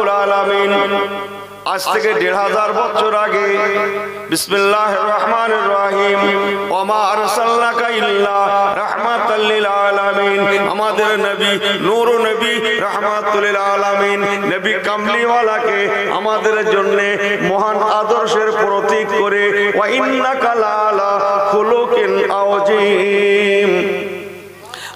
রব্বুল আলামিন আজ থেকে 1500 বছর আগে বিসমিল্লাহির রহমানির রহিম ওয়া মা আরসালনাকা ইল্লা রাহমাতাল লিল আলামিন আমাদের নবী নূর নবী রাহমাতুল লিল আলামিন নবী কামলিওয়ালাকে আমাদের জন্য মহান আদর্শের প্রতীক করে ওয়া ইন্নাকা লাআলা খুলুকিন আযীম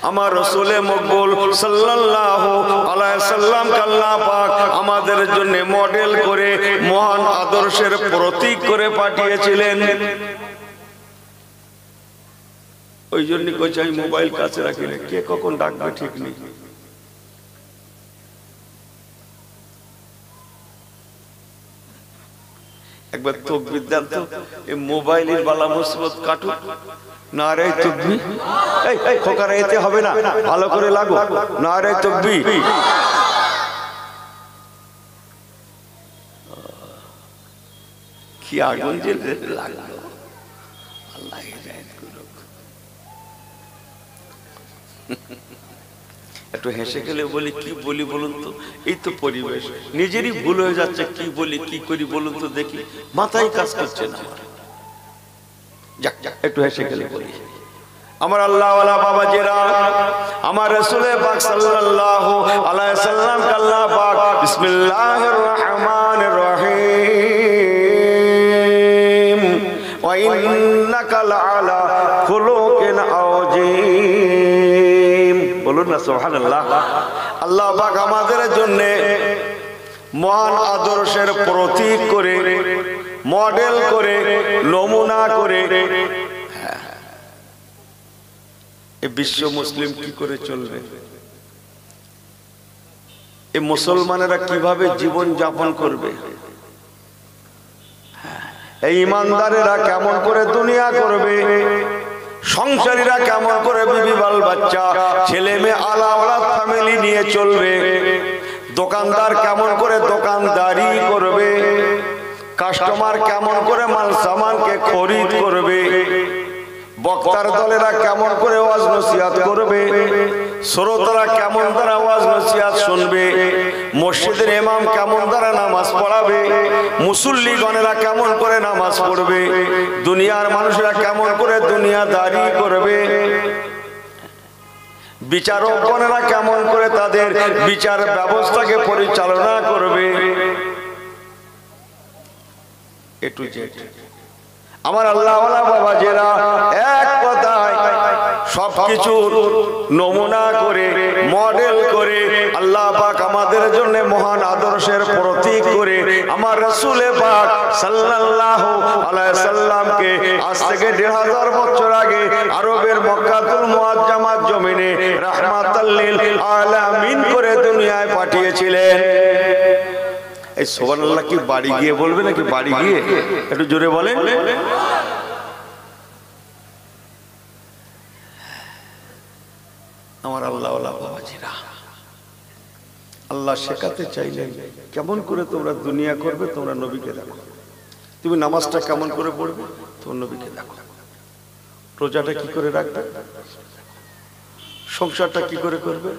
আমার রাসূলে মকবুল সাল্লাল্লাহু আলাইহি সাল্লাম আল্লাহ পাক আমাদের জন্য মডেল করে মহান আদর্শের প্রতীক করে পাঠিয়েছিলেন। ওই জন্য কইছি আমি মোবাইল কাছে রাখি না, কে কখন ডাকবে ঠিক নেই। একবার তাকবীর দেন তো, এই মোবাইলের বালা মুসিবত কাটুক। নারে তাকবীর, এই খোকারা এতে হবে না, ভালো করে লাগো। নারে তাকবীর। কি আগুন জ্বলে লাগলো, আল্লাহ হিদায়াত করুক। একটু হেসে গেলে বলি, কি বলি বলুন তো, এই তো পরিবেশ, নিজেরই ভুল হয়ে যাচ্ছে, কি বলি কি করি বলুন তো দেখি, মাথায় কাজ করছে না। যাক যাক একটু হেসে গেলে বলি, আমার আল্লাহওয়ালা বাবাজিরা, আমার রাসূল পাক সাল্লাল্লাহু আলাইহি সাল্লাম আল্লাহ পাক বিসমিল্লাহির রহমানির রহিম ওয়া ইন্নাকা লাআলা খুলুকিন আযীম বলুন না সুবহানাল্লাহ। আল্লাহ পাক আমাদের জন্য মহান আদর্শের প্রতীক করে, মডেল করে, নমুনা করে বিশ্ব মুসলিম কি করে চলবে, এই মুসলমানেরা কিভাবে জীবন যাপন করবে, এই ইমানদারেরা কেমন করে দুনিয়া করবে, সংসারীরা কেমন করে বিবি বাল বাচ্চা ছেলে মেয়ে আলা ওলাদ ফ্যামিলি নিয়ে চলবে, দোকানদার কেমন করে দোকানদারি করবে, কাস্টমার কেমন করে মাল সামানকে খরিদ করবে, বক্তার দলেরা কেমন করে ওয়াজ নসিহত করবে, শ্রোতারা কেমন দ্বারা ওয়াজ নসিহত শুনবে, মসজিদের ইমাম কেমন দ্বারা নামাজ পড়াবে, মুসল্লিগণেরা কেমন করে নামাজ পড়বে, দুনিয়ার মানুষেরা কেমন করে দুনিয়াদারি করবে, বিচারকগণেরা কেমন করে তাদের বিচার ব্যবস্থাকে পরিচালনা করবে, এ টু জেড আমার আল্লাহওয়ালা বাবাজেরা এক কথায় সবকিছু নমুনা করে, মডেল করে আল্লাহ পাক আমাদের জন্য মহান আদর্শের প্রতীক করে আমার রাসূল পাক সাল্লাল্লাহু আলাইহি সাল্লামকে আজ থেকে 1500 বছর আগে আরবের মক্কাতুল মুআজ্জামার জমিনে রাহমাতাল লিল আলামিন করে দুনিয়ায় পাঠিয়েছিলেন। এই সুবহানাল্লাহ কি বাড়ি গিয়ে বলবে নাকি বাড়ি গিয়ে একটু জোরে বলেন। আমার আল্লাহওয়ালা বাবাজিরা, আল্লাহ শেখাতে চাইলেন কেমন করে তোমরা দুনিয়া করবে, তোমরা নবীকে দেখো। তুমি নামাজটা কেমন করে পড়বে, তোমার নবীকে দেখো। রোজাটা কি করে রাখবে, সংসারটা কি করে করবে।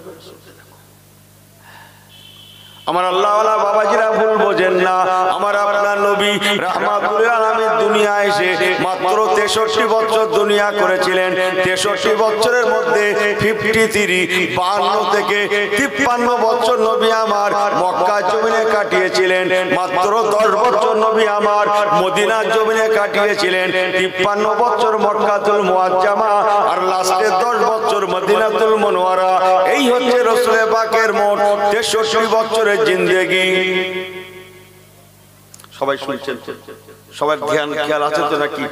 আমার আল্লাহওয়ালা বাবাজিরা ভুল বোঝেন না, আমার আপনার নবী রাহমাতুল লিল আলামিন দুনিয়া এসে মাত্র 63 বছর দুনিয়া করেছিলেন। 63 বছরের মধ্যে 52 থেকে 53 বছর নবী আমার মক্কা জমিনে কাটিয়েছিলেন। মাত্র 10 বছর নবী আমার মদিনার জমিনে কাটিয়েছিলেন। 53 বছর মক্কাতুল মুআজ্জামা আর লাস্টে 10 বছর মদিনাতুল মুনওয়ারা। এই হচ্ছে রাসূল পাকের মোট 63 বছরের জিন্দেগি। সবাই শুনছেন, সবার ধ্যান খেয়াল আছে তো নাকি?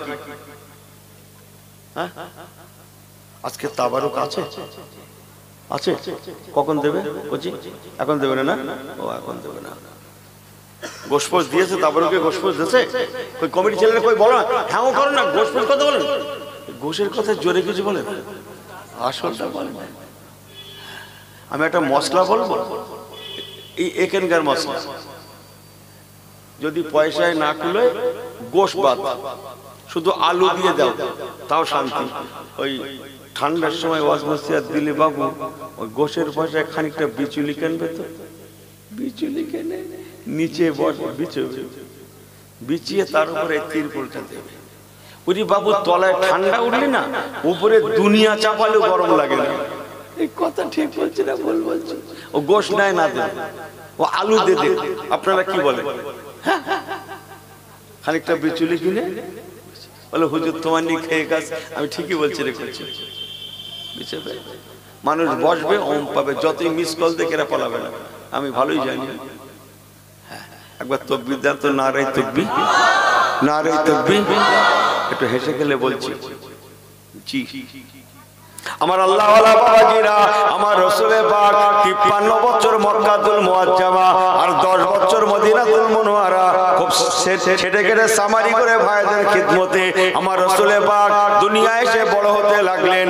আজকে তাবারুক আছে, আছে কখন দেবে? এখন দেবে না? ও এখন দেবে না। গোশপোষ দিয়েছে, তাবারুকে গোশপোষ দিয়েছে। কই কমিটি ছেলেরা কই বলো না, হ্যাঁ করো না, গোশপোষ কথা বলেন, গোশের কথা জোরে কিছু বলেন, আসলটা বলেন। আমি একটা মশলা বলবো, এই এখানকার মশলা যদি পয়সায় না কুলে গোশ বাদ, শুধু আলু দিয়ে দাও তাও শান্তি। ওই ঠান্ডার সময় ওয়াজ নসিহত দিলে বাবু ওই গোশের পয়সায় খানিকটা বিচুলি কিনবে তো, বিচুলি কেনে নিচে বিছিয়ে তার উপরে তিরপলটা দেবে। ওরে বাবু, তলায় ঠান্ডা উঠলে না, উপরে দুনিয়া চাপালে গরম লাগে না। এই কথা ঠিক বলছে না ভুল বলছে? ও গোশ নেয় না দেবে, ও আলু দেবে। আপনারা কি বলেন? খানিকটা বিচুলি কিনে বলে হুজুর তোমার নিয়ে খেয়ে কাজ। আমি ঠিকই বলছি রে করছি। মানুষ বসবে, ওম পাবে, যতই মিস কল দেখে এরা পালাবে না। আমি ভালোই জানি। একবার তকবির দেন তো, না রে তকবি, না রে তকবি। একটু হেসে গেলে বলছি জি। আমার আল্লাহ ওয়ালা বাবাজিরা, আমার রাসূলে পাক 53 বছর মক্কাতুল মুআজ্জামা আর 10 বছর মদিনাতুল মুনওয়ারা খুব ছেটে কেটে সামারি করে ভাইদের খিদমতে আমার রাসূলে পাক দুনিয়ায় এসে বড় হতে লাগলেন।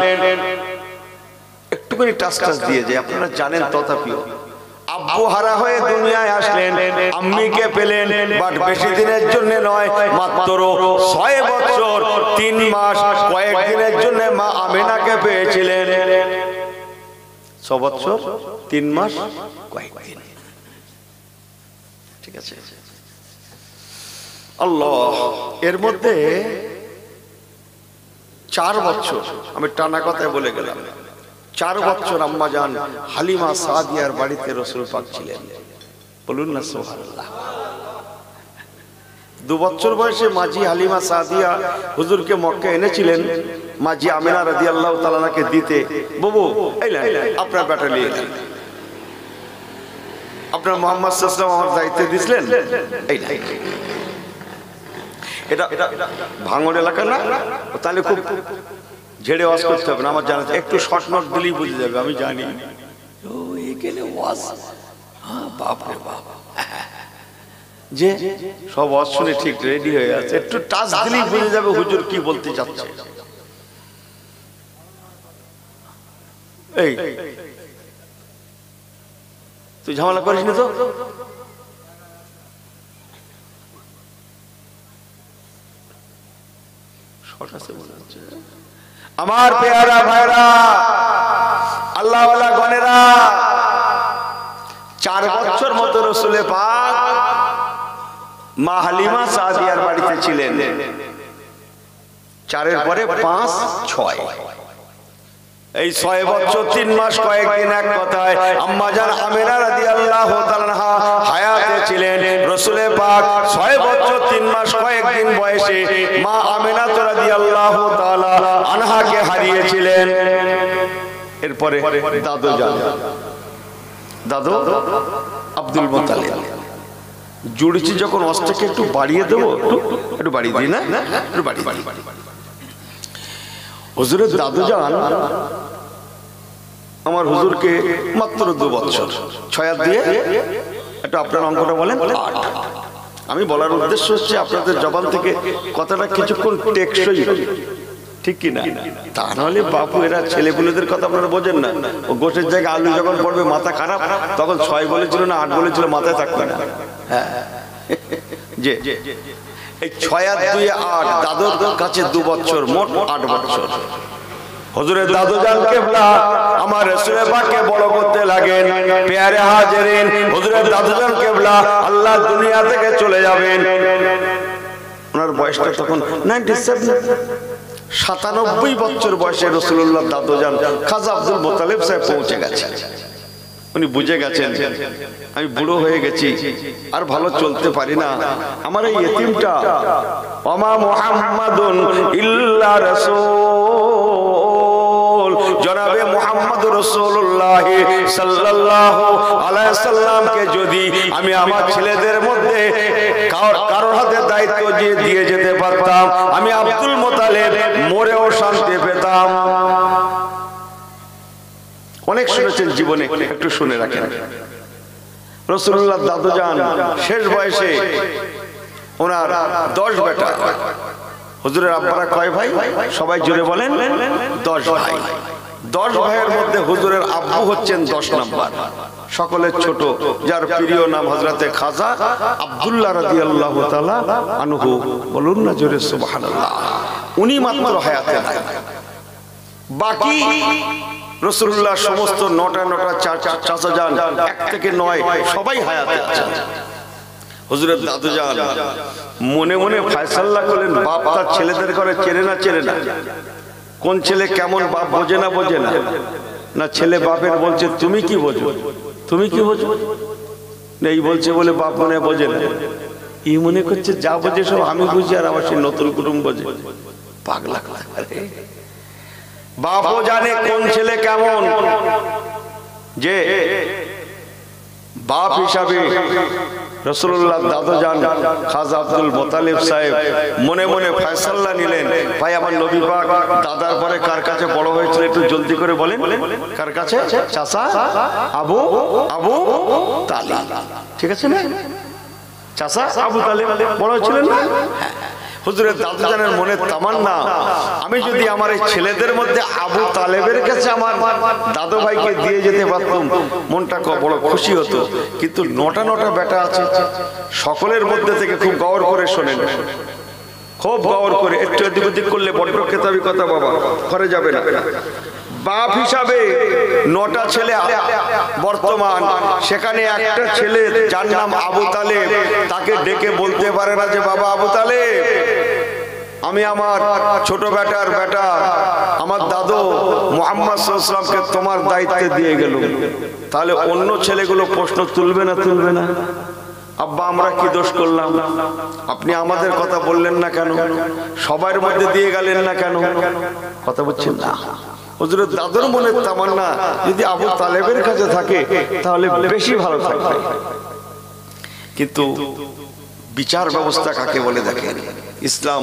একটুখানি টাচ দিয়ে যায়, আপনারা জানেন। তথাপিও আব্বু হারা হয়ে দুনিয়ায় আসলেন, আম্মিকে পেলেন, বাট বেশি দিনের জন্য নয়, মাত্র 6 বছর 3 মাস কয়েকদিনের জন্য মা আমিনাকে পেয়েছিলেন। 6 বছর 3 মাস কয়েকদিন। ঠিক আছে আল্লাহ। এর মধ্যে 4 বছর, আমি টানা কথায় বলে গেলাম, 4 বছর আম্মা জান হালিমা সাদিয়ার বাড়িতে রাসূল পাক ছিলেন। বলুন না সুবহানাল্লাহ। 2 বছর বয়সে মাঝি হালিমা সাদিয়া হুজুরকে মক্কা এনেছিলেন মাঝি আমিনা রাদিয়াল্লাহু তাআলা কে দিতে। বাবু এই আপনার বেটা নিয়ে এলেন, আপনার মুহাম্মদ সাল্লাল্লাহু আলাইহি ওয়াসাল্লাম আমার দায়িত্ব দিয়েছিলেন। এই এটা ভাঙড় এলাকা না, তাহলে খুব ঝেড়ে ওয়াজ করতে হবে না। আমার জানা একটু শর্ট নোট দিলেই বুঝে যাবে। আমি জানি ও এখানে ওয়াজ, হ্যাঁ বাপ রে বাপ, যে সব ওয়াজ শুনে ঠিক রেডি হয়ে আছে, একটু টাচ দিলেই বুঝে যাবে হুজুর কি বলতে চাচ্ছে। এই তুই ঝামেলা করিস না তো? শর্ট আছে মনে হচ্ছে। আমার পেয়ারা ভাইরা, আল্লাহ ওয়ালা গনেরা, 4 বছর মতো রাসূলে পাক মা হালিমা সাদিয়ার বাড়িতে ছিলেন। 4 এর পরে 5, 6, এই 6 বছর 3 মাস কয়েকদিন, এক কথায় আম্মা জান আমিনা রাদিয়াল্লাহু তাআলা আনহা হায়াতে ছিলেন। রাসূলে পাক 6 বছর 3 মাস কয়েকদিন বয়সে মা আমিনা রাদিয়াল্লাহু তাআলা আনহাকে হারিয়েছিলেন। এরপরে দাদু জান, দাদু আব্দুল মুত্তালিব জুড়েছি যখন অস্ত্রকে একটু বাড়িয়ে দেবো, একটু বাড়িয়ে দিই না, একটু বাড়ি হুজুরের দাদু জান আমার হুজুরকে মাত্র 2 বছর 6 হাত দিয়ে, একটু আপনার অঙ্কটা বলেন। 8। আমি বলার উদ্দেশ্য হচ্ছে আপনাদের জবান থেকে কথাটা কিছুক্ষণ টেকসই, ঠিক কি না? তা নাহলে বাপু এরা ছেলেপুলেদের কথা আপনারা বোঝেন না। ও গোশের জায়গায় আলু যখন পড়বে মাথা খারাপ, তখন 6 বলেছিল না 8 বলেছিল, মাথায় থাকবে না। হ্যাঁ যে এই 6 আর 2 8, দাদুর কাছে 2 বছর, মোট 8 বছর। হুজুরের দাদু জান কিবলা আমার রাসূলে পাককে বড় করতে লাগেন। পেয়ারে হাজিরিন, হুজুরের দাদু জান কিবলা আল্লাহ দুনিয়া থেকে চলে যাবেন। ওনার বয়সটা তখন 97 বছর বয়সে রাসূলুল্লাহ দাদু জান খাজা আব্দুল মুত্তালিব সাহেব পৌঁছে গেছে। উনি বুঝে গেছেন আমি বুড়ো হয়ে গেছি, আর ভালো চলতে পারি না। আমার এই ইতিমটা ওমা মুহাম্মাদুন ইল্লা রাসূল, জনাবে মুহাম্মদ রাসূলুল্লাহ সাল্লাল্লাহু আলাইহি সাল্লামকে যদি আমি আমার ছেলেদের মধ্যে কারোর হাতে দায়িত্ব দিয়ে যেতে পারতাম, আমি আব্দুল মুত্তালিব মরেও শান্তি পেতাম। অনেক শুনেছেন জীবনে, একটু শুনে রাখেন। রাসূলুল্লাহ দাদু জান শেষ বয়সে ওনার 10 বেটা। হুজুরের আব্বারা কয় ভাই? সবাই জুড়ে বলেন 10 ভাই। 10 ভাইয়ের মধ্যে হুজুরের আব্বু হচ্ছেন 10 নাম্বার, সকলের ছোট, যার প্রিয় নাম হযরতে খাজা আব্দুল্লাহ রাদিয়াল্লাহু তাআলা আনহু। বলুন না জোরে সুবহানাল্লাহ। উনি মাত্র হায়াতে নাই, বাকি রাসূলুল্লাহ সমস্ত নটা চাচা যান 1 থেকে 9 সবাই হায়াতে আছেন। হুজুরের দাদু যান মনে মনে ফয়সালা করলেন, বাপ তার ছেলেদের ঘরে চেনে না, কোন ছেলে কেমন বাপ বোঝে না, না ছেলে বাপের বলছে তুমি কি বোঝো, এই বলছে বলে বাপ মনে বোঝে না, ই মনে করছে যা বোঝে সব আমি বুঝি আর আমার সেই নতুন কুটুম বোঝে। পাগলা বাপও জানে কোন ছেলে কেমন, যে বাপ হিসাবে রাসূলুল্লাহ দাদু জান খাজা আব্দুল মুত্তালিব সাহেব মনে মনে ফয়সালা নিলেন, ভাই আমার নবী পাক দাদার পরে কার কাছে বড় হয়েছিল একটু জলদি করে বলেন, কার কাছে? চাচা আবু তালিব, ঠিক আছে না? চাচা আবু তালিব বড় হয়েছিলেন না? হুজুরের দাদু জানের মনে তামান্না, আমি যদি আমার এই ছেলেদের মধ্যে আবু তালেবের কাছে আমার দাদু ভাইকে দিয়ে যেতে পারতাম মনটা বড় খুশি হতো। কিন্তু নটা বেটা আছে, সকলের মধ্যে থেকে খুব গৌর করে শোনেন, খুব গৌর করে, একটু এদিক ওদিক করলে বড্ড কেতাবি কথা বাবা ঘরে যাবে না। বাপ হিসাবে 9টা ছেলে বর্তমান, সেখানে একটা ছেলে যার নাম আবু তালেব, তাকে ডেকে বলতে পারে না যে বাবা আবু তালেব, আমি আমার ছোট বেটার বেটা আমার দাদু মুহাম্মদ সাল্লাল্লাহু আলাইহি ওয়াসাল্লামকে তোমার দায়িত্বে দিয়ে গেল। তাহলে অন্য ছেলেগুলো প্রশ্ন তুলবে না, আব্বা আমরা কি দোষ করলাম, আপনি আমাদের কথা বললেন না কেন, সবার মধ্যে দিয়ে গেলেন না কেন, কথা বলছেন না। হুজুরের দাদুর মনের তামান্না যদি আবু তালেবের কাছে থাকে তাহলে বেশি ভালো থাকবে। কিন্তু বিচার ব্যবস্থা কাকে বলে দেখেন, ইসলাম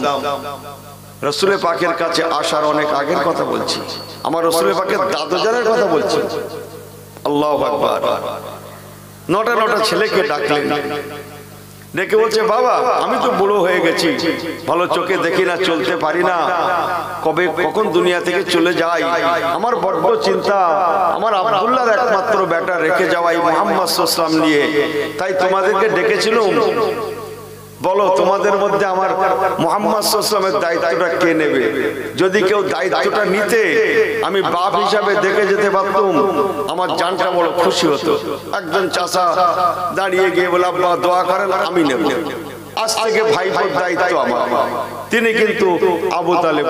রাসূল পাকের কাছে আসার অনেক আগের কথা বলছি, আমার রাসূল পাকের দাদু জানের কথা বলছি। আল্লাহু আকবার। 9টা ছেলেকে ডাকলেন, ডেকে বলছে বাবা আমি তো বুড়ো হয়ে গেছি, ভালো চোখে দেখি না, চলতে পারি না, কখন দুনিয়া থেকে চলে যাই, আমার বড্ড চিন্তা, আমার আব্দুল্লাহর একমাত্র বেটা রেখে যাওয়াই মুহাম্মদ সাল্লাল্লাহু আলাইহি ওয়াসাল্লাম নিয়ে, তাই তোমাদেরকে ডেকেছিলাম, বলো তোমাদের মধ্যে আমার মুহাম্মদ সাল্লাল্লাহু আলাইহি ওয়াসাল্লামের দায়িত্বটা কে নেবে? যদি কেউ দায়িত্বটা নিতে আমি বাপ হিসাবে দেখে যেতে পারতাম, আমার জানটা বড় খুশি হতো। একজন চাচা দাঁড়িয়ে গিয়ে বলে আব্বা দোয়া করেন, আমি নেব, আজ থেকে ভাইপোর দায়িত্ব আমার। তিনি কিন্তু আবু তালেব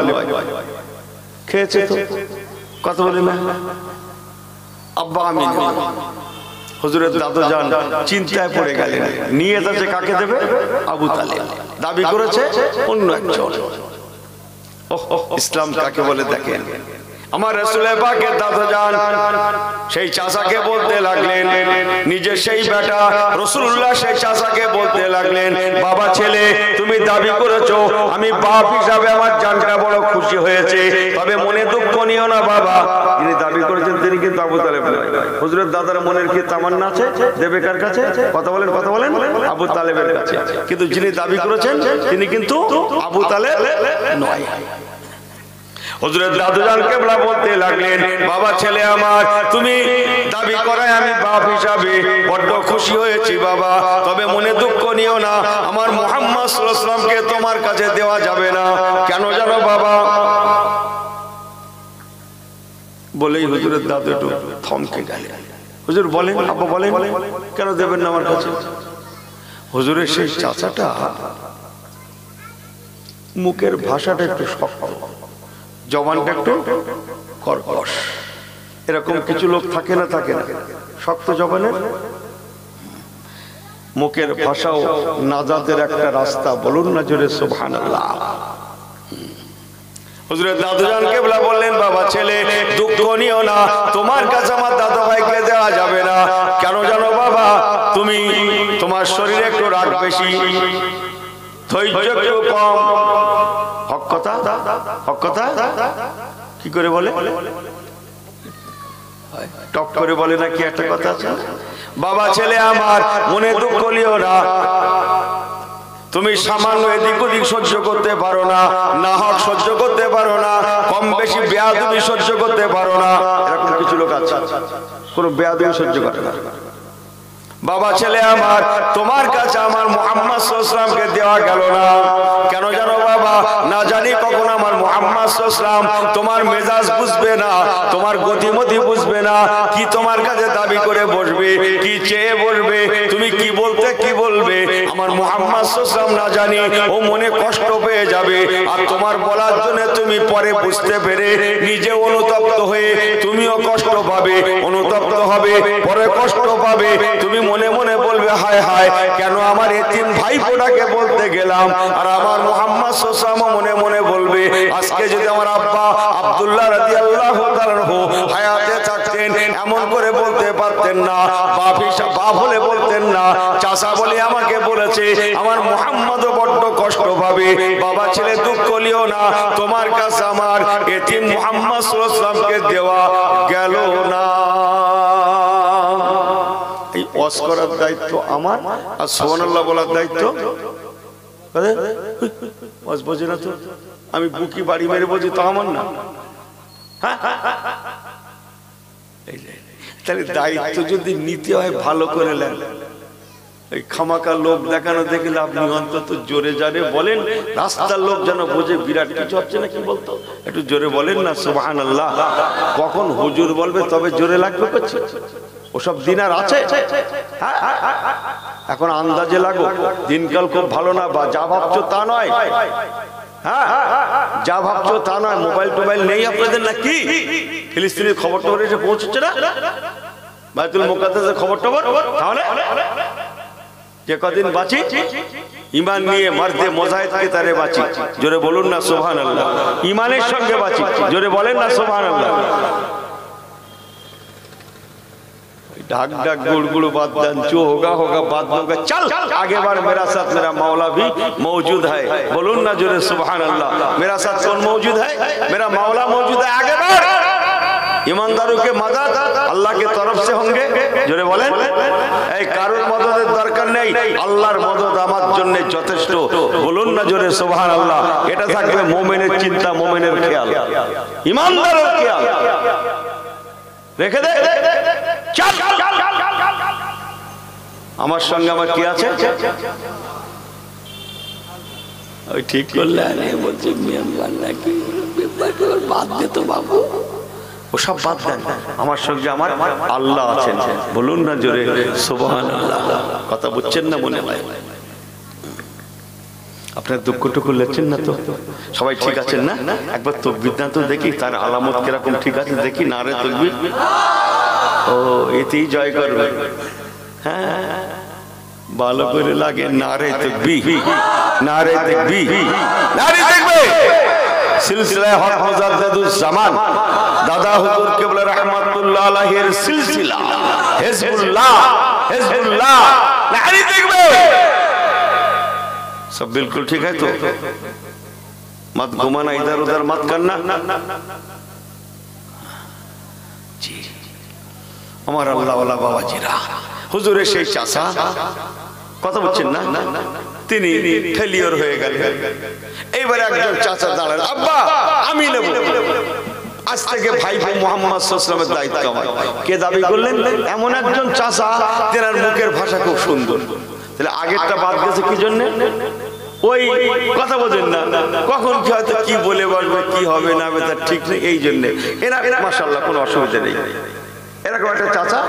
খেয়েছে তো, কথা বলে না, আব্বা আমি নেব। হুজুরের দাদু জান চিন্তায় পড়ে গেলেন, নিয়ত আছে কাকে দেবে? আবু তালেব, দাবি করেছে অন্য একজন। ইসলাম কাকে বলে দেখেন, আমার রাসূল পাকের দাদু জান সেই চাচাকে বলতে লাগলেন, নিজে সেই বেটা রাসূলুল্লাহ সেই চাচাকে বলতে লাগলেন, বাবা ছেলে তুমি দাবি করেছো, আমি বাপ হিসাবে আমার জানটা বড় খুশি হয়েছে, তবে মনে দুঃখ নিও না বাবা। যিনি দাবি করেছেন তিনি কিন্তু আবু তালেব নয়। হুজুরের দাদার মনের কি তামান্না আছে, দেবে কার কাছে? কথা বলেন আবু তালেবের কাছে। কিন্তু যিনি দাবি করেছেন তিনি কিন্তু আবু তালেব নয়। হুজুরের দাদু জান কেবলা বলতে লাগলেন, বাবা ছেলে আমার তুমি দাবি করায় আমি বাপ হিসাবে বড্ড খুশি হয়েছি বাবা, তবে মনে দুঃখ নিও না, আমার মুহাম্মদ সাল্লাল্লাহু আলাইহি ওয়াসাল্লামকে তোমার কাছে দেওয়া যাবে না। কেন জানো বাবা? বলেই হুজুরের দাদু একটু থমকে গেলেন। হুজুর বলেন, আব্বা বলেন কেন দেবেন না আমার কাছে? হুজুরের সেই চাচাটা মুখের ভাষাটা একটু শক্ত, জবানটা একটু কর্কশ, এরকম কিছু লোক থাকে না শক্ত জবানের, মুখের ভাষাও নাজাতের একটা রাস্তা, বলুন না জোরে সুবহানাল্লাহ। হুজুরের দাদু জান কেবলা বললেন, বাবা ছেলে দুঃখ নিও না, তোমার কাছে আমার দাদু ভাইকে দেওয়া যাবে না। কেন জানো বাবা? তুমি তোমার শরীরে একটু রাগ বেশি, ধৈর্য একটু কম। হক কথা কি করে বলে, টক করে বলে না কি একটা কথা আছে? বাবা ছেলে আমার মনে দুঃখ নিও না, তুমি সামান্য এদিক ওদিক সহ্য করতে পারো না, না হক সহ্য করতে পারো না, কম বেশি বেয়াদবি সহ্য করতে পারো না, এরকম কিছু লোক আছে কোন বেয়াদবি সহ্য করে না। বাবা ছেলে আমার তোমার কাছে আমার মুহাম্মদ সাল্লাল্লাহু আলাইহি ওয়াসাল্লামকে দেওয়া গেল না। কেন জানো বাবা? না জানি কখন আমার মুহাম্মদ মুহাম্মদ সাল্লাল্লাহু আলাইহি ওয়াসাল্লাম তোমার মেজাজ বুঝবে না, তোমার গতিমতি বুঝবে না, কি তোমার কাছে দাবি করে বসবে, কি চেয়ে বসবে, তুমি কি বলতে কি বলবে আমার মুহাম্মদ সাল্লাল্লাহু আলাইহি ওয়াসাল্লাম না জানি ও মনে কষ্ট পেয়ে যাবে। আর তোমার বলার জন্য তুমি পরে বুঝতে পেরে নিজে অনুতপ্ত হয়ে তুমিও কষ্ট পাবে, অনুতপ্ত হবে, পরে কষ্ট পাবে, তুমি মনে মনে বলবে হায় হায় কেন আমার এতিম ভাইপোটাকে বলতে গেলাম। আর আমার মুহাম্মদ সাল্লাল্লাহু আলাইহি ওয়াসাল্লাম মনে মনে বলবে আজকে যদি আমার আব্বা আব্দুল্লাহ রাদিয়াল্লাহু তাআলা হায়াতে থাকতেন এমন করে বলতে পারতেন না, বাপ হলে বলতেন না, চাচা বলে আমাকে বলেছে, আমার মুহাম্মদও বড্ড কষ্ট পাবে, বাবা ছেলে দুঃখ লিও না, তোমার কাছে আমার এতিম মুহাম্মদ সাল্লাল্লাহু আলাইহি ওয়াসাল্লামকে দেওয়া গেল না। এই ওয়াজ করার দায়িত্ব আমার, আর সুবহানাল্লাহ বলার দায়িত্ব ওয়াজ বোঝে না তো, আমি বুকি বাড়ি মেরে বলছি তো আমার না। তাহলে দায়িত্ব যদি নিতে হয় ভালো করে নেন, এই খামাকা লোক দেখানো দেখলে আপনি অন্তত জোরে জারে বলেন, রাস্তার লোক যেন বোঝে বিরাট কিছু হচ্ছে না, কি বলতো একটু জোরে বলেন না সুবহানাল্লাহ। কখন হুজুর বলবে তবে জোরে লাগবে করছে, ওসব দিন আর আছে? এখন আন্দাজে লাগো, দিনকাল খুব ভালো না, বা যা ভাবছো তা নয়, হ্যাঁ যা ভাবছো তা নয়। মোবাইল টোবাইল নেই আপনাদের নাকি? ফিলিস্তিনের খবর টবর এসে পৌঁছচ্ছে না, বাইতুল মুকাদ্দাসের খবর টবর? তাহলে যে কদিন বাঁচি ঈমান নিয়ে মারদে মুজাহিদ কে তারে বাঁচি, জোরে বলুন না সুবহানাল্লাহ। ঈমানের সঙ্গে বাঁচি, জোরে বলেন না সুবহানাল্লাহ। ढाक ढाक गुड़ गुड़ बात जो होगा होगा बात होगा, चल आगे बढ़, मेरा साथ मेरा मौला भी मौजूद है, बोलून ना जोरे सुभान अल्लाह। मेरा साथ कौन मौजूद है? मेरा मौला मौजूद है, आगे बढ़। ईमानदारों के मदद अल्लाह के तरफ से होंगे, जोरे बोलें। এই কারোর মদদের দরকার নেই, আল্লাহর মদদ আমার জন্য যথেষ্ট, বলুন না জোরে সুবহানাল্লাহ। এটা থাকবে মুমিনের চিন্তা, মুমিনের খেয়াল, ঈমানদারের খেয়াল রেখে দে। চল আমার সঙ্গে আমার কি আছে ওই ঠিক করলে বলছে বাদ দে তো বাবু, ওসব বাদ দেন, আমার সঙ্গে আমার আল্লাহ আছেন, বলুন না জোরে সুবহানাল্লাহ। কথা বুঝছেন না মনে হয়? আপনার দুঃখ টুকু লেচ্ছেন না তো? সবাই ঠিক আছেন না? একবার তাকবীর না তো দেখি, তার আলামত কিরকম ঠিক আছে দেখি। না রে তাকবীর, ও এতেই জয় করবে। হ্যাঁ ভালো করে লাগে, নারে তাকবীর, নারে তাকবীর, নারে তাকবীর। সিলসিলা হক মুজাদ্দিদুজ জামান দাদা হুজুর কিবলা রাহমাতুল্লাহ আলাইহির সিলসিলা হিজবুল্লাহ, হিজবুল্লাহ, নারে তাকবীর। सब बिल्कुल ठीक है तो मत घुमाना, इधर उधर मत करना जी। আমার আল্লাহ ওয়ালা বাবাজিরা, হুজুরের সেই চাচা, কথা বলছেন না, তিনি ফেলিওর হয়ে গেলেন। এইবারে একজন চাচা দাঁড়ালেন, আব্বা আমি নেব, আজ থেকে ভাইপো মুহাম্মদ সাল্লাল্লাহু আলাইহি ওয়াসাল্লামের দায়িত্ব আমার। কে দাবি করলেন? এমন একজন চাচা, যার মুখের ভাষা খুব সুন্দর। তাহলে আগেরটা বাদ গেছে কি জন্য? ওই কথা বলেন না, কখন কি হয়তো কি বলে বলবে, কি হবে না হবে তার ঠিক নেই, এই জন্য এরা মাশাআল্লাহ কোনো অসুবিধা নেই। এরকম একটা চাচা,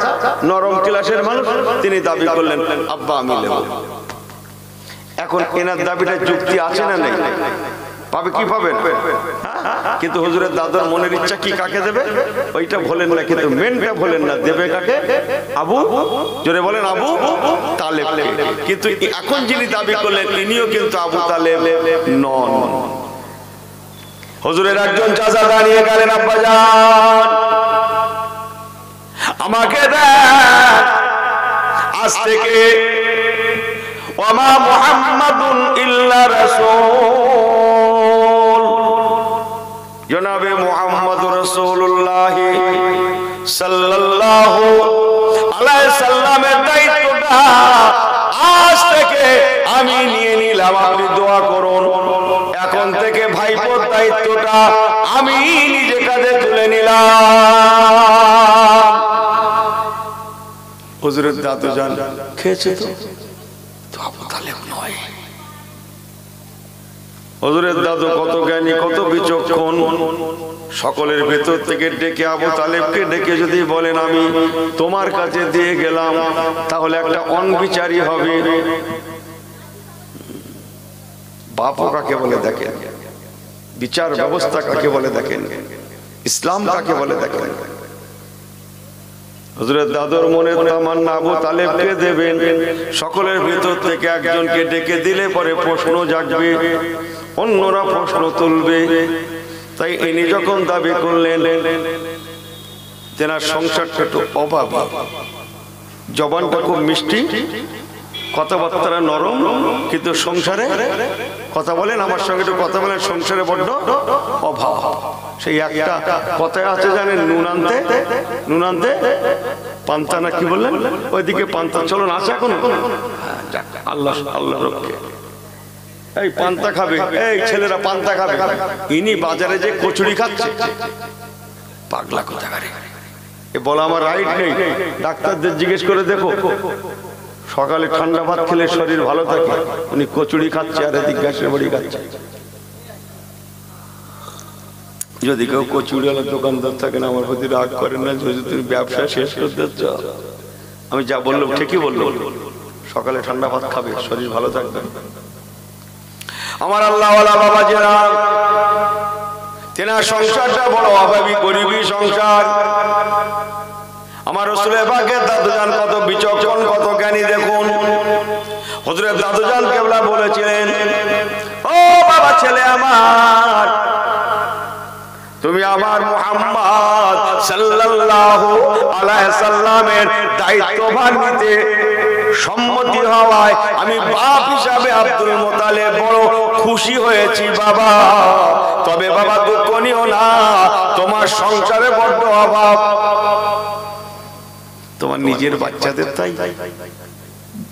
নরম ক্লাসের মানুষ, তিনি দাবি করলেন আব্বা আমি নেব। এখন এনার দাবিটা যুক্তি আছে না নেই? পাবে কি পাবেন? কিন্তু হুজুরের দাদুর মনের ইচ্ছা কি কাকে দেবে ওইটা বলেন না, কিন্তু মেনটা বলেন না, দেবে কাকে? আবু, জোরে বলেন আবু তালেব। কিন্তু এখন যিনি দাবি করলেন ইনিও কিন্তু আবু তালেব নন। হুজুরের একজন চাচা দাঁড়িয়ে গেলেন, আব্বা জান আমাকে দেন, আজ থেকে ওয়ামা মুহাম্মাদুন ইল্লা রাসূল, জনাবে মুহাম্মদুর রাসূলুল্লাহ সাল্লাল্লাহু আলাইহি সাল্লামের দায়িত্বটা আজ থেকে আমি নিয়ে নিলাম, আপনি দোয়া করুন। এখন থেকে ভাইপোর দায়িত্বটা আমি নিজে কাঁধে তুলে নিলাম। হুজুরের দাদু জান খেয়েছে তো আবু তালেব নয়, হুজুরের দাদু কত জ্ঞানী, কত বিচক্ষণ। সকলের ভেতর থেকে ডেকে আবু তালেবকে ডেকে যদি বলেন আমি তোমার কাছে দিয়ে গেলাম, তাহলে একটা অনবিচারী হবে। বাপও কাকে বলে দেখেন, বিচার ব্যবস্থা কাকে বলে দেখেন, ইসলাম কাকে বলে দেখেন। হুজুরের দাদুর মনে তামান্না আবু তালেবকে দেবেন, সকলের ভিতর থেকে একজনকে ডেকে দিলে পরে প্রশ্ন জাগবে, অন্যরা প্রশ্ন তুলবে। তাই ইনি যখন দাবি করলেন তেনার সংসারটা একটু অভাবী, জবানটা খুব মিষ্টি, কথাবার্তা নরম, কিন্তু সংসারে কথা বলেন, আমার সঙ্গে একটু কথা বলেন, সংসারে বড্ড অভাব। সেই একটা কথায় আছে জানেন, নুন আনতে পান্তা, না কি বললেন ওইদিকে পান্তা, চলো না আছে এখন, আল্লাহ আল্লাহ রক্ষে। এই পান্তা খাবে, এই ছেলেরা পান্তা খাবে, ইনি বাজারে যে কচুরি খাচ্ছে, পাগলা কোথাকারে। এ বলা আমার রাইট নেই, ডাক্তারদের জিজ্ঞেস করে দেখো। সকালে ঠান্ডা ভাত খেলে শরীর ভালো থাকে, উনি কচুরি খাচ্ছে আর এদিক গ্যাসের বড়ি খাচ্ছে। যদি কেউ কচুরিওয়ালার দোকানদার থাকেন আমার প্রতি রাগ করেন না, যদি তুমি ব্যবসা শেষ করতে চাও। আমি যা বললাম ঠিকই বললাম, সকালে ঠান্ডা ভাত খাবে, শরীর ভালো থাকবে। আমার আল্লাহওয়ালা বাবাজিরা, তেনার সংসারটা বড় অভাবী গরিবী সংসার। আমার রাসূলের পাকের দাদুজান কত বিচক্ষণ, কত জ্ঞানী দেখুন। হুজুরের দাদুজান কেবলা বলেছিলেন, ও বাবা ছেলে আমার, তুমি আমার মুহাম্মদ সাল্লাল্লাহু আলাইহি সাল্লামের দায়িত্বভার নিতে সম্মতি হওয়ায় আমি বাপ হিসাবে আব্দুল মুত্তালিব বড় খুশি হয়েছি বাবা। তবে বাবা দুঃখ নিও না, তোমার সংসারে বড্ড অভাব। তোমার নিজের বাচ্চাদের তাই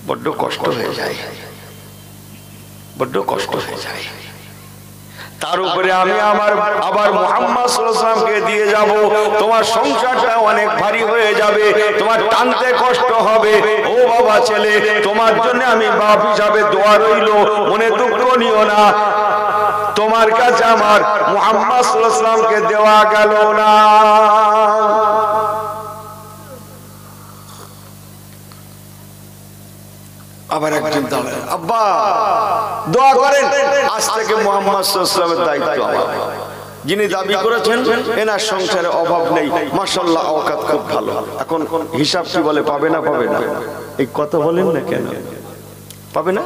বড্ড কষ্ট হয়ে যায়, বড্ড কষ্ট হয়ে যায়। তার উপরে আমি আমার আবার মুহাম্মদ সাল্লাল্লাহু আলাইহি ওয়াসাল্লামকে দিয়ে যাব, তোমার সংসারটা অনেক ভারী হয়ে যাবে, তোমার টানতে কষ্ট হবে। ও বাবা ছেলে, তোমার জন্য আমি বাপ হিসাবে দোয়া রইল, মনে দুঃখ নিও না। তোমার কাছে আমার মুহাম্মদ সাল্লাল্লাহু আলাইহি ওয়াসাল্লামকে দেওয়া গেল না। আবার একজন দাঁড়ালেন, আব্বা দোয়া করেন, আজ থেকে মুহাম্মদ সাল্লাল্লাহু আলাইহি ওয়াসাল্লামের দায়িত্ব আমার। যিনি দাবি করেছেন এনার সংসারে অভাব নেই, মাশাআল্লাহ আওকাত খুব ভালো। এখন হিসাব কি বলে, পাবে না পাবে না, এই কথা বলেন না কেন, পাবে না?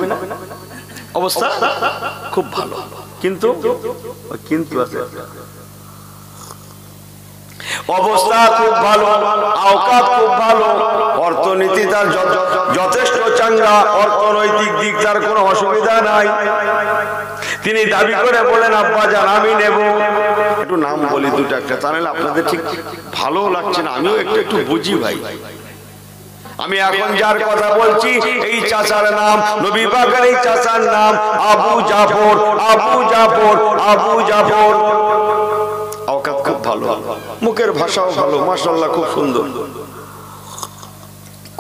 অবস্থা খুব ভালো, কিন্তু কিন্তু আছে, অবস্থা খুব ভালো, আওকাত খুব ভালো, অর্থনীতি তার যথেষ্ট চাঙ্গা, অর্থনৈতিক দিক তার কোনো অসুবিধা নাই। তিনি দাবি করে বলেন, আব্বা জান আমি নেব। একটু নাম বলি দুটো একটা, তাহলে আপনাদের ঠিক ভালো লাগছে না, আমিও একটু একটু বুঝি ভাই। আমি এখন যার কথা বলছি এই চাচার নাম, নবী পাকের এই চাচার নাম আবু জাফর, আবু জাফর, আবু জাফর। আওকাত খুব ভালো, মুখের ভাষাও ভালো, মাশাআল্লাহ খুব সুন্দর,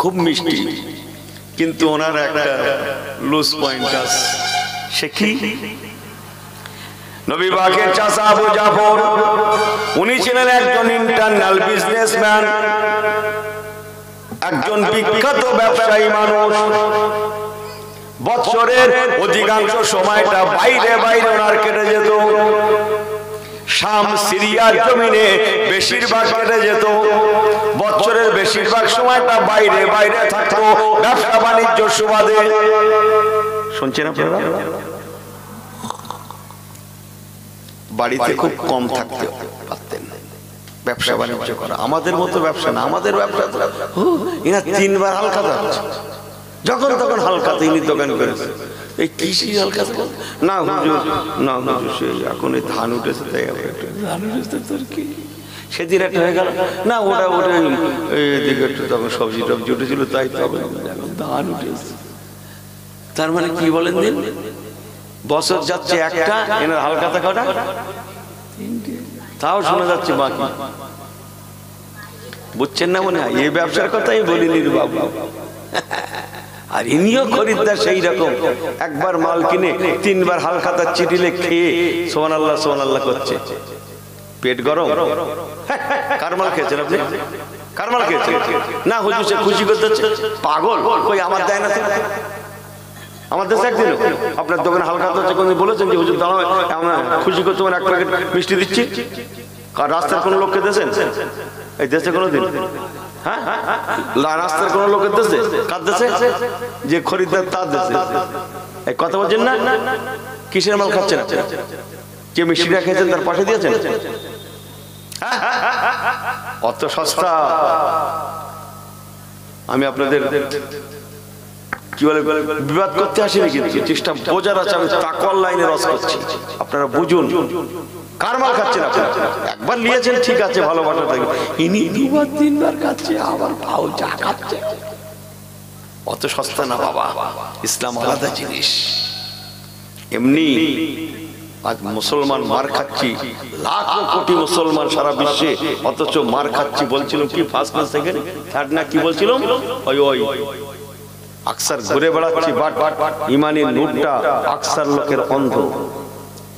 খুব মিষ্টি। কিন্তু ওনার একটা লুজ পয়েন্ট আছে, সে কি? নবী পাকের চাচা আবু জাফর, উনি ছিলেন একজন ইন্টারন্যাশনাল বিজনেসম্যান, একজন বিখ্যাত ব্যবসায়ী মানুষ। বছরের অধিকাংশ সময়টা বাইরে বাইরে ওনার কেটে যেত, শাম সিরিয়ার জমিনে বেশিরভাগ কেটে যেত। বছরের বেশিরভাগ সময়টা বাইরে বাইরে থাকতো ব্যবসা বাণিজ্য সুবাদে। শুনছেন আপনারা? বাড়িতে খুব কম থাকতে পারতেন, ব্যবসা বাণিজ্য করা আমাদের মতো ব্যবসা না। আমাদের ব্যবসা এরা 3 বার হালখাতা, যখন তখন হালখাতা ইনি দোকান করেছে। এই কৃষি হালখাতা না হুজুর, না হুজুর সে এখন এই ধান উঠেছে, তাই ধান উঠেছে তোর কি সেদিন একটা হয়ে গেল না, ওটা ওটা এদিকে একটু তখন সবজি টবজি উঠেছিল, তাই তখন ধান উঠেছে। তার মানে কি বলেন দিন, বছর যাচ্ছে একটা, এনার হালখাতা কটা, তাও শোনা যাচ্ছে বাকি। বুঝছেন না মনে হয়? এই ব্যবসার কথাই বলিনি বাবু, আর ইনিও খরিদ্দার সেই রকম, একবার মাল কিনে তিনবার হালখাতা চিটিলে খেয়ে সুবহানাল্লাহ করছে। পেট গরম। কার মাল খেয়েছেন আপনি? কার মাল খেয়েছেন? না হুজুর সে খুশি করতে পাগল, কই আমার দেয় না। আমার দেশে একদিন আপনার দোকানে হালখাতা হচ্ছে, কোনদিন বলেছেন যে হুজুর দাঁড়াও খুশি করতে মানে এক প্যাকেট মিষ্টি দিচ্ছি? কার রাস্তার কোন লোককে দিয়েছেন এই দেশে কোনোদিন? হ্যাঁ, রাস্তার কোন লোকের দেশে? কার দেশে? যে খরিদ্দার তার দেশে। এই কথা বলছেন না? কিসের মাল খাচ্ছেন? যে মিষ্টিটা খেয়েছেন তার পাশে দিয়েছেন? অত সস্তা? আমি আপনাদের কি বলে বিবাদ করতে আসিনি, কিন্তু চেষ্টা বোঝার আছে। আমি তাকওয়ার লাইনে রস করছি, আপনারা বুঝুন। কার মাল খাচ্ছেন আপনারা? একবার নিয়েছেন ঠিক আছে, ভালোবাসা থাকে। ইনি দুবার তিনবার খাচ্ছে, আবার ভাও যা খাচ্ছে। অত সস্তা না বাবা, ইসলাম আলাদা জিনিস। এমনি আজ মুসলমান মার খাচ্ছি, লাখ কোটি মুসলমান সারা বিশ্বে, অথচ মার খাচ্ছি। বলছিলাম কি ফার্স্ট না সেকেন্ড থার্ড না কি বলছিলাম? ওই আকসার ঘুরে বেড়াচ্ছি, বাট ইমানের নূরটা আকসার লোকের অন্ধ,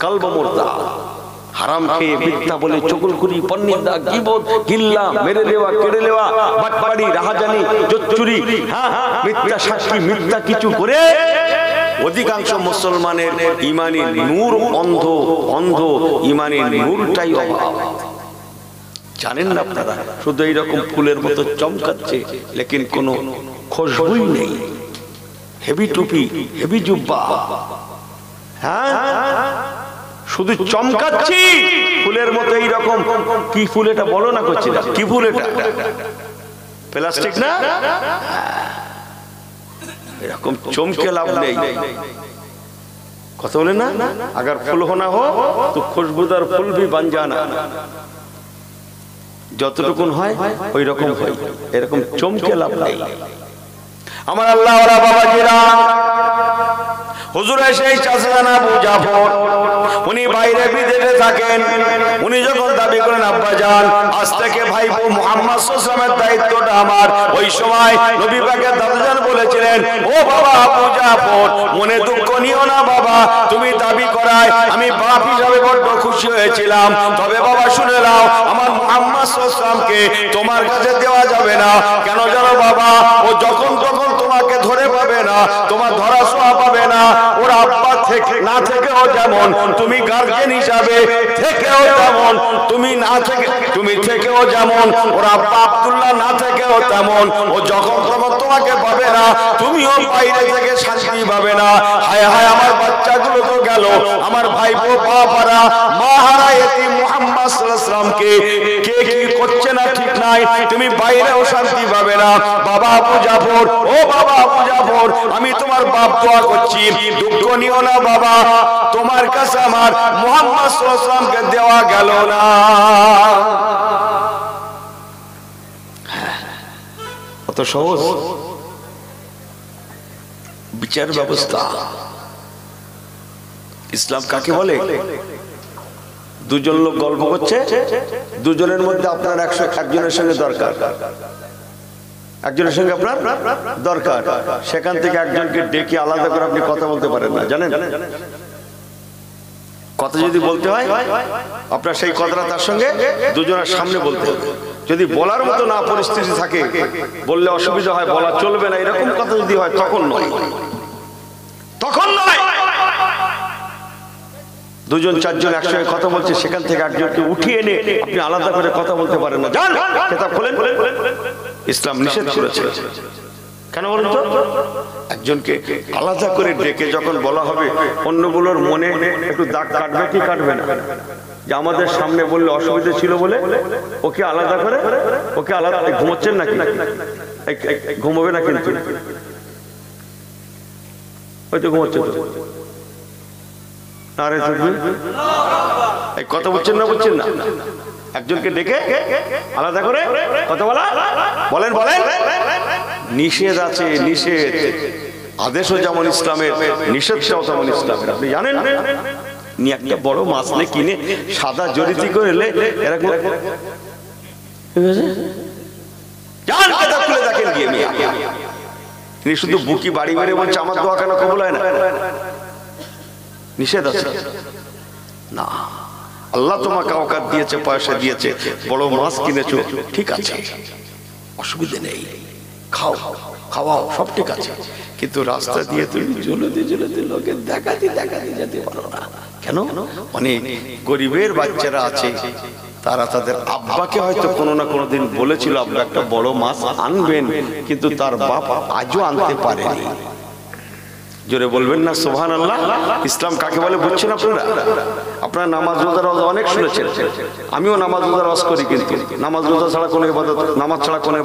কলব মুর্দা। হারাম খেয়ে মিথ্যা বলে চকুলখুরি, পন্নিন্দা, গীবত, গিল্লা, মেরে দেওয়া, কেড়ে নেওয়া, বাটপাড়ি, রাহাজানি, চুরি, মিথ্যা সাক্ষী, মিথ্যা কিছু করে অধিকাংশ মুসলমানের ইমানের নূর অন্ধ ইমানের নূরটাই অভাব। জানেন না আপনারা? শুধু এইরকম ফুলের মতো চমকাচ্ছে, লেকিন কোনো খুশবুই নেই। হেভি টুপি, হেভি জুব্বা, হ্যাঁ শুধু চমকাচ্ছি ফুলের মতো এইরকম। কি ফুল এটা বলো না? করছি না কি ফুল এটা? প্লাস্টিক না? এরকম চমকে লাভ নেই। কথা বলে না, अगर फूल होना हो तो खुशबूदार फूल भी बन जाना। যতটুকুন হয় ওই রকম হয়, এরকম চমকে লাভ নেই। আমার আল্লাহ ওরা বাবাজিরা, হুজুর সেই চাচা আবু জাফর, উনি বাইরে বিদেশে থাকেন। উনি যখন দাবি করেন আব্বা জান আজ থেকে ভাইপো মুহাম্মদ সাল্লাল্লাহু আলাইহি ওয়াসাল্লামের দায়িত্বটা আমার, ওই সময় নবী পাকের দাদাজান বলেছিলেন, ও বাবা আবু জাফর, মনে দুঃখ নিও না বাবা, তুমি দাবি করায় আমি বাপ হিসাবে বড্ড খুশি হয়েছিলাম। তবে বাবা শুনে নাও, আমার মুহাম্মদ সাল্লাল্লাহু আলাইহি ওয়াসাল্লামকে তোমার কাছে দেওয়া যাবে না। কেন জানো বাবা? ও যখন তখন তোমাকে ধরে পাবে না, তোমার ধরা ছোঁয়া পাবে না। ওর আব্বা থেকে না থেকেও যেমন, তুমি গার্জিয়ান হিসাবে থেকেও তেমন, তুমি না থেকে তুমি থেকেও যেমন, ওর আব্বা আব্দুল্লাহ না থেকেও তেমন। ও যখন তখন তোমাকে পাবে না, তুমিও বাইরে থেকে শান্তি পাবে না। হায় হায় আমার বাচ্চাগুলো তো গেল, আমার ভাইপো বাবারা মাহারা এতি মুহাম্মদ সাল্লাল্লাহু আলাইহি ওয়াসাল্লামকে কে কি করছে না ঠিক নাই, তুমি বাইরেও শান্তি পাবে না। বাবা আবু জাফর, ও বাবা আবু জাফর, আমি তোমার বাপ দোয়া করছি, দুঃখ নিও না বাবা, তোমার কাছে আমার মুহাম্মদ সাল্লাল্লাহু আলাইহি ওয়াসাল্লামকে দেওয়া গেল না। কত সহজ বিচার ব্যবস্থা। ইসলাম কাকে বলে? দুজন লোক গল্প করছে, দুজনের মধ্যে আপনার একজনের সঙ্গে দরকার, একজনের সঙ্গে আপনার দরকার। সেখান থেকে একজনকে ডেকে আলাদা করে আপনি কথা বলতে পারেন না, জানেন? কথা যদি বলতে হয় আপনার সেই কথাটা তার সঙ্গে দুজনের সামনে বলতে হবে। যদি বলার মতো না পরিস্থিতি থাকে, বললে অসুবিধা হয়, বলা চলবে না, এরকম কথা যদি হয় তখন নয়, তখন নয়। দুজন চারজন একসঙ্গে কথা বলছে, সেখান থেকে একজনকে উঠিয়ে এনে আপনি আলাদা করে কথা বলতে পারেন না। যান কিতাব খোলেন, ইসলাম নিষেধ করেছে। কেন বলুন তো? একজনকে আলাদা করে ডেকে যখন বলা হবে, অন্যগুলোর মনে একটু দাগ কাটবে কি কাটবে না? যে আমাদের সামনে বললে অসুবিধা ছিল বলে ওকে আলাদা করে, ওকে আলাদা। ঘুমোচ্ছেন নাকি? ঘুমোবে না কিন্তু, হয়তো ঘুমোচ্ছে তো। কথা বলছেন না, বলছেন না? একজনকে ডেকে আলাদা করে কথা বলা, বলেন বলেন। নিষেধ আছে, নিষেধ। আদেশও যেমন ইসলামের, নিষেধটাও তেমন ইসলামের। আপনি জানেন নি একটা বড় মাছ নে কিনে সাদা জরিতি করে এলে এরকম জান কথা খুলে দেখেন গিয়ে, তিনি শুধু বুকি বাড়ি মেরে বলছে আমার দোয়া কেন কবুল হয় না? নিষেধ আছে না। আল্লাহ তোমাকে অকাত দিয়েছে, পয়সা দিয়েছে, বড় মাছ কিনেছো, ঠিক আছে, অসুবিধা নেই, খাও, খাওয়াও, সব ঠিক আছে, কিন্তু রাস্তা দিয়ে তুমি জলদি লোকে দেখাতে যেতে পারো না। কেন? অনেক গরিবের বাচ্চারা আছে, তারা তাদের আব্বাকে হয়তো কোনো না কোনো দিন বলেছিল আব্বা একটা বড় মাছ আনবেন, কিন্তু তার বাপ আজও আনতে পারেনি। জোরে বলবেন না সুবহানাল্লাহ। ইসলাম কাকে বলে বুঝছেন আপনারা? আপনারা নামাজ রোজা অনেক শুনেছেন, আমিও নামাজ রোজা করি, কিন্তু নামাজ রোজা ছাড়া কোনো ইবাদত, নামাজ ছাড়া কোনো